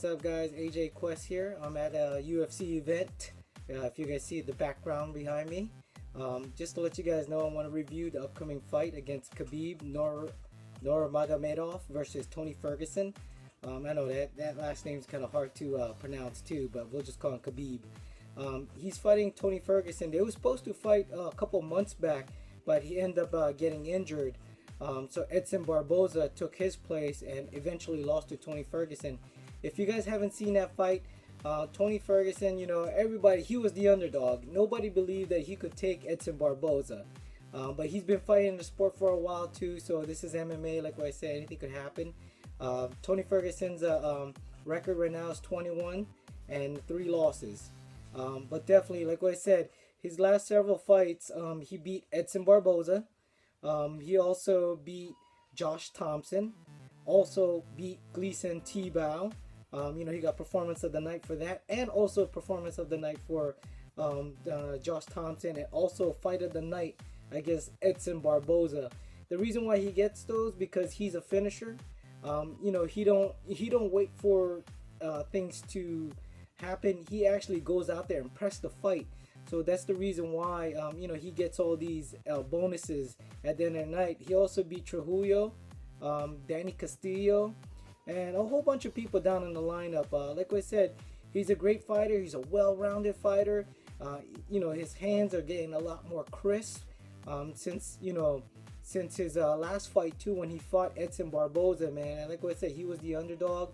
what's up guys? AJ Quest here. I'm at a UFC event. If you guys see the background behind me. Just to let you guys know, I want to review the upcoming fight against Khabib Nurmagomedov versus Tony Ferguson. I know that last name's kind of hard to pronounce too, but we'll just call him Khabib. He's fighting Tony Ferguson. They were supposed to fight a couple months back, but he ended up getting injured. So Edson Barboza took his place and eventually lost to Tony Ferguson. If you guys haven't seen that fight, Tony Ferguson, everybody, he was the underdog. Nobody believed that he could take Edson Barboza. But he's been fighting the sport for a while too, so this is MMA. Like what I said, anything could happen. Tony Ferguson's record right now is 21 and 3 losses. But definitely, like what I said, his last several fights, he beat Edson Barboza. He also beat Josh Thompson, also beat Gleason Tebow. He got performance of the night for that, and also performance of the night for Josh Thompson, and also fight of the night against Edson Barboza. The reason why he gets those because he's a finisher. He don't wait for things to happen. He actually goes out there and press the fight. So that's the reason why he gets all these bonuses at the end of the night. He also beat Trujillo, Danny Castillo, and a whole bunch of people down in the lineup. Like I said, he's a great fighter. He's a well-rounded fighter. His hands are getting a lot more crisp since his last fight too, when he fought Edson Barboza, man. And like I said, he was the underdog.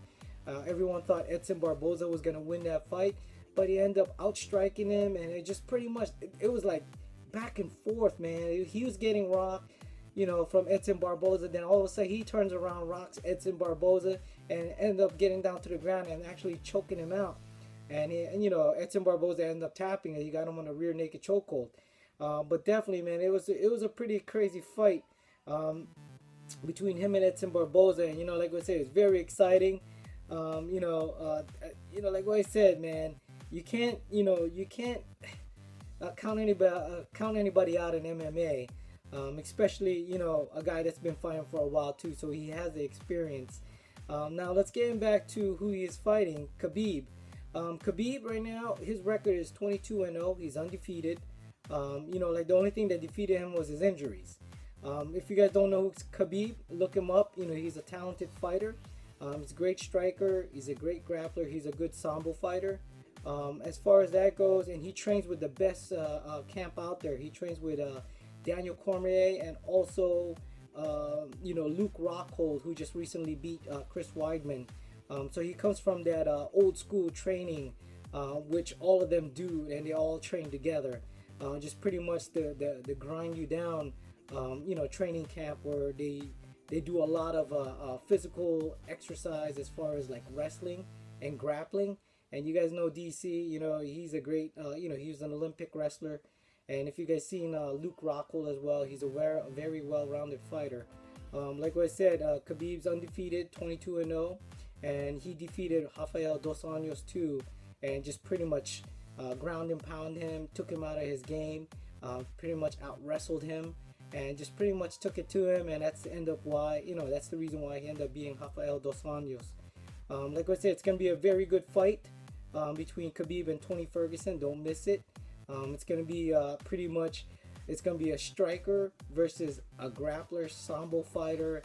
Everyone thought Edson Barboza was gonna win that fight, but he ended up outstriking him, and it just pretty much it was like back and forth, man. He was getting rocked, from Edson Barboza. Then all of a sudden he turns around, rocks Edson Barboza, and ended up getting down to the ground and actually choking him out. And Edson Barboza ended up tapping it. He got him on a rear naked chokehold. But definitely, man, it was a pretty crazy fight between him and Edson Barboza. And like I said, it's very exciting. Like what I said, man, you can't count anybody out in MMA, especially a guy that's been fighting for a while too, so he has the experience. Now let's get back to who he is fighting. Khabib. Khabib right now, his record is 22-0. He's undefeated. The only thing that defeated him was his injuries. If you guys don't know who's Khabib, look him up. He's a talented fighter. He's a great striker. He's a great grappler. He's a good sambo fighter. As far as that goes, and he trains with the best camp out there. He trains with Daniel Cormier and also Luke Rockhold, who just recently beat Chris Weidman. So he comes from that old school training, which all of them do, and they all train together. Just pretty much the grind you down, training camp where they do a lot of physical exercise as far as like wrestling and grappling. And you guys know DC, he's a great, he's an Olympic wrestler. And if you guys seen Luke Rockhold as well, he's a very well-rounded fighter. Like what I said, Khabib's undefeated, 22-0, and he defeated Rafael Dos Anjos too, and just pretty much ground and pound him, took him out of his game, pretty much out-wrestled him, and just pretty much took it to him, and that's the end up why, that's the reason why he ended up being Rafael Dos Anjos. Like I said, it's going to be a very good fight between Khabib and Tony Ferguson. Don't miss it. It's going to be it's going to be a striker versus a grappler, sambo fighter,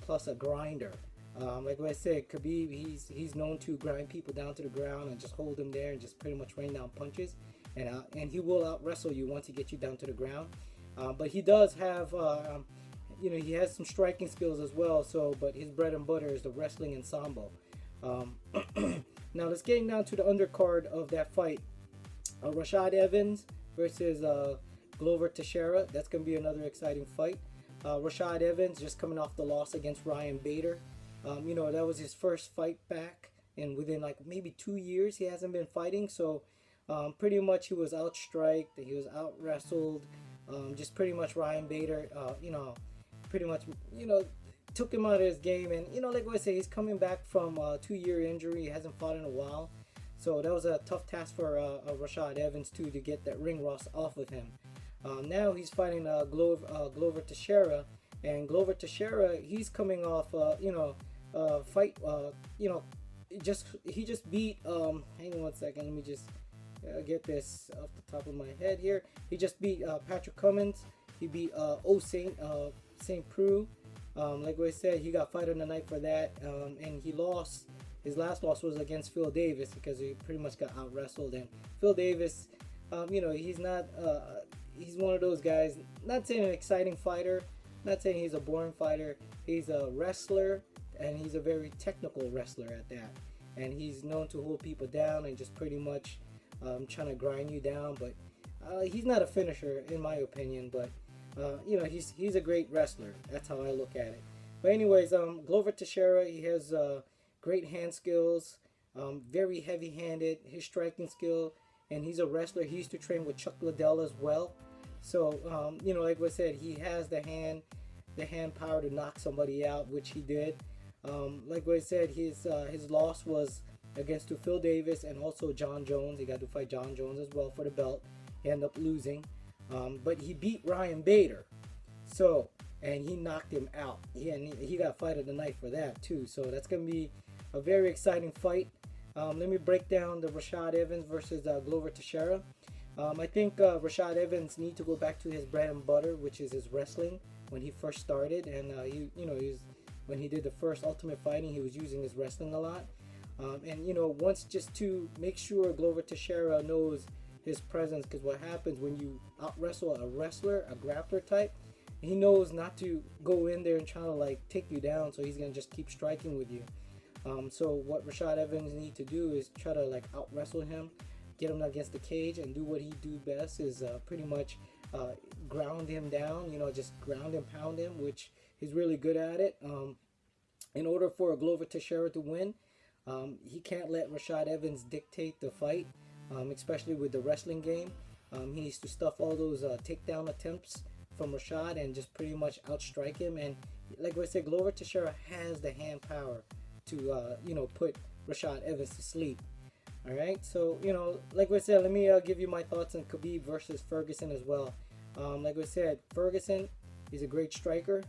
plus a grinder. Like I said, Khabib, he's known to grind people down to the ground and just hold them there and just pretty much rain down punches. And he will out wrestle you once he gets you down to the ground. But he does have, he has some striking skills as well. But his bread and butter is the wrestling and sambo. Now let's get down to the undercard of that fight. Rashad Evans versus Glover Teixeira. That's going to be another exciting fight. Rashad Evans just coming off the loss against Ryan Bader. That was his first fight back, and within like maybe 2 years he hasn't been fighting. So pretty much he was outstriked, he was out wrestled. Just pretty much Ryan Bader, pretty much took him out of his game. And like I say, he's coming back from a 2-year injury. He hasn't fought in a while. So that was a tough task for Rashad Evans too, to get that ring rust off of him. Now he's fighting Glover Teixeira, and Glover Teixeira, he's coming off fight he just beat hang on one second, let me just get this off the top of my head here. He just beat Patrick Cummins. He beat St. Preux. Like I said, he got fight of the night for that, and he lost. His last loss was against Phil Davis because he pretty much got out wrestled. And Phil Davis, he's not. He's one of those guys. Not saying an exciting fighter. Not saying he's a boring fighter. He's a wrestler, and he's a very technical wrestler at that. And he's known to hold people down and just pretty much trying to grind you down. But he's not a finisher, in my opinion. But he's a great wrestler. That's how I look at it. But anyways, Glover Teixeira, he has great hand skills, very heavy-handed, his striking skill, and he's a wrestler. He used to train with Chuck Liddell as well. So, like I said, he has the hand power to knock somebody out, which he did. Like I said, his loss was against Phil Davis and also John Jones. He got to fight John Jones as well for the belt. He ended up losing. But he beat Ryan Bader. So, and he knocked him out. He got fight of the night for that too. So that's going to be a very exciting fight. Let me break down the Rashad Evans versus Glover Teixeira. I think Rashad Evans needs to go back to his bread and butter, which is his wrestling when he first started. And when he did the first Ultimate Fighting, he was using his wrestling a lot. Once just to make sure Glover Teixeira knows his presence, because what happens when you out wrestle a wrestler, a grappler type, he knows not to go in there and try to like take you down, so he's gonna just keep striking with you. So what Rashad Evans needs to do is try to like out wrestle him, get him against the cage, and do what he do best is pretty much ground him down, just ground and pound him, which he's really good at it. In order for Glover Teixeira to win, he can't let Rashad Evans dictate the fight, especially with the wrestling game. He needs to stuff all those takedown attempts from Rashad and just pretty much outstrike him. And like I said, Glover Teixeira has the hand power to put Rashad Evans to sleep. All right, so like I said, let me give you my thoughts on Khabib versus Ferguson as well. Like I said, Ferguson is a great striker,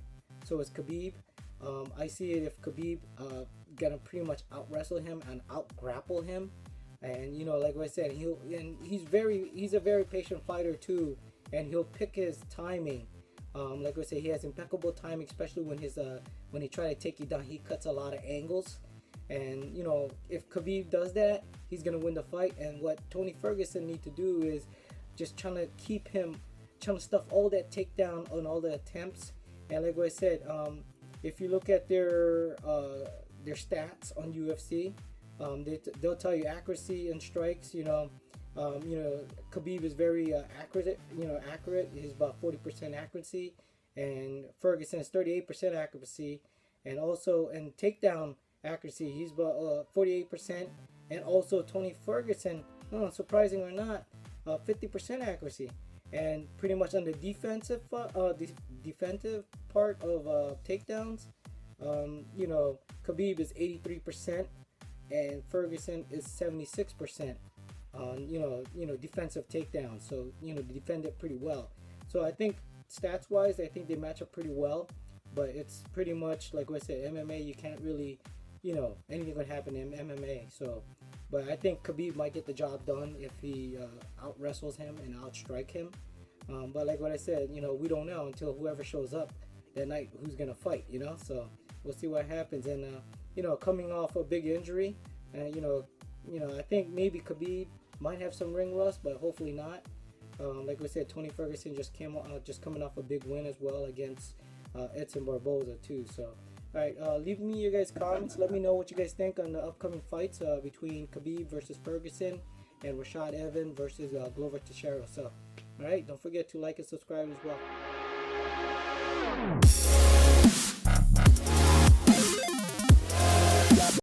so is Khabib. I see it if Khabib gonna pretty much out wrestle him and out grapple him, and like I said, he's a very patient fighter too, and he'll pick his timing. Like I said, he has impeccable timing, especially when he try to take you down. He cuts a lot of angles, and if Khabib does that, he's gonna win the fight. And what Tony Ferguson need to do is just trying to stuff all that takedown on all the attempts. And like I said, if you look at their stats on UFC, they'll tell you accuracy and strikes. Khabib is very accurate. He's about 40% accuracy, and Ferguson is 38% accuracy, and also in takedown accuracy, he's about 48%, and also Tony Ferguson, surprising or not, 50% accuracy. And pretty much on the defensive part of takedowns, Khabib is 83% and Ferguson is 76% on defensive takedowns. So they defend it pretty well. So I think stats wise, I think they match up pretty well. But it's pretty much like I said, MMA, you can't really, anything could happen in MMA. So, but I think Khabib might get the job done if he out wrestles him and outstrike him. But like what I said, we don't know until whoever shows up that night who's gonna fight. So we'll see what happens. And coming off a big injury, I think maybe Khabib might have some ring rust, but hopefully not. Like we said, Tony Ferguson just coming off a big win as well against Edson Barboza too. So, all right, leave me your guys' comments. Let me know what you guys think on the upcoming fights between Khabib versus Ferguson and Rashad Evans versus Glover Teixeira. So, all right, don't forget to like and subscribe as well.